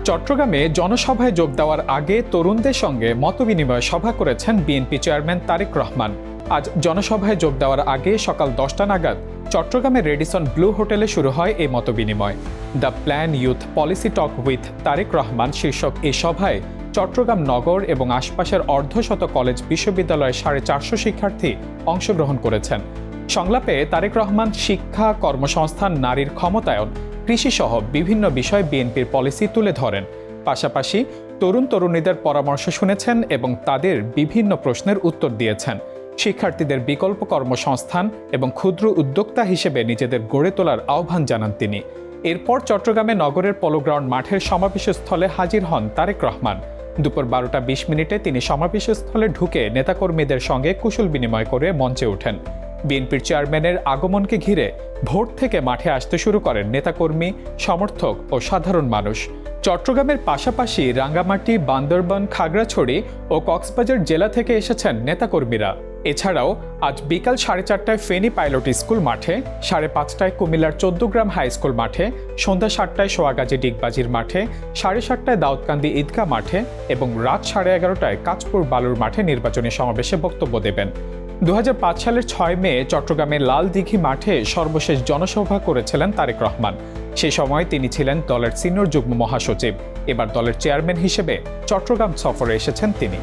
চট্টগ্রামে জনসভায় যোগ দেওয়ার আগে তরুণদের সঙ্গে মতবিনিময় সভা করেছেন বিএনপি চেয়ারম্যান তারেক রহমান। আজ জনসভায় যোগ দেওয়ার আগে সকাল 10টা নাগাদ চট্টগ্রামের রেডিসন ব্লু হোটেলে শুরু হয় এই মতবিনিময়। The plan youth policy talk with Tarique Rahman শীর্ষক এই সভায় চট্টগ্রাম নগর এবং আশপাশের অর্ধশত কলেজ বিশ্ববিদ্যালয়ের 450 শিক্ষার্থী অংশগ্রহণ করেছেন। সংলাপে তারেক রহমান শিক্ষা, কর্মসংস্থান, নারীর ক্ষমতায়ন, কৃষিসহ বিভিন্ন বিষয় বিএনপির পলিসি তুলে ধরেন। পাশাপাশি তরুণ তরুণীদের পরামর্শ শুনেছেন এবং তাদের বিভিন্ন প্রশ্নের উত্তর দিয়েছেন। শিক্ষার্থীদের বিকল্প কর্মসংস্থান এবং ক্ষুদ্র উদ্যোক্তা হিসেবে নিজেদের গড়ে তোলার আহ্বান জানান তিনি। এরপর চট্টগ্রামে নগরের পোলোগ্রাউন্ড মাঠের সমাবেশস্থলে হাজির হন তারেক রহমান। দুপুর 12টা 20 মিনিটে তিনি সমাবেশস্থলে ঢুকে নেতাকর্মীদের সঙ্গে কুশল বিনিময় করে মঞ্চে ওঠেন। বিএনপির চেয়ারম্যানের আগমনকে ঘিরে ভোর থেকে মাঠে আসতে শুরু করেন নেতাকর্মী, সমর্থক ও সাধারণ মানুষ। চট্টগ্রামের পাশাপাশি রাঙ্গামাটি, বান্দরবান, খাগড়াছড়ি ও কক্সবাজার জেলা থেকে এসেছেন নেতাকর্মীরা। এছাড়াও আজ বিকাল 4:30টায় ফেনী পাইলট স্কুল মাঠে, 5:30টায় কুমিল্লার 14 গ্রাম হাই স্কুল মাঠে, সন্ধ্যা 7টায় সোয়াগাজী ডিগবাজির মাঠে, 7:30টায় দাউদকান্দি ঈদগাহ মাঠে এবং রাত 11:30টায় কাঁচপুর বালুর মাঠে নির্বাচনী সমাবেশে বক্তব্য দেবেন। 2005 সালের 6 মে চট্টগ্রামের লাল দিঘি মাঠে সর্বশেষ জনসভা করেছিলেন তারেক রহমান। সে সময় তিনি ছিলেন দলের সিনিয়র যুগ্ম মহাসচিব। এবার দলের চেয়ারম্যান হিসেবে চট্টগ্রাম সফরে এসেছেন তিনি।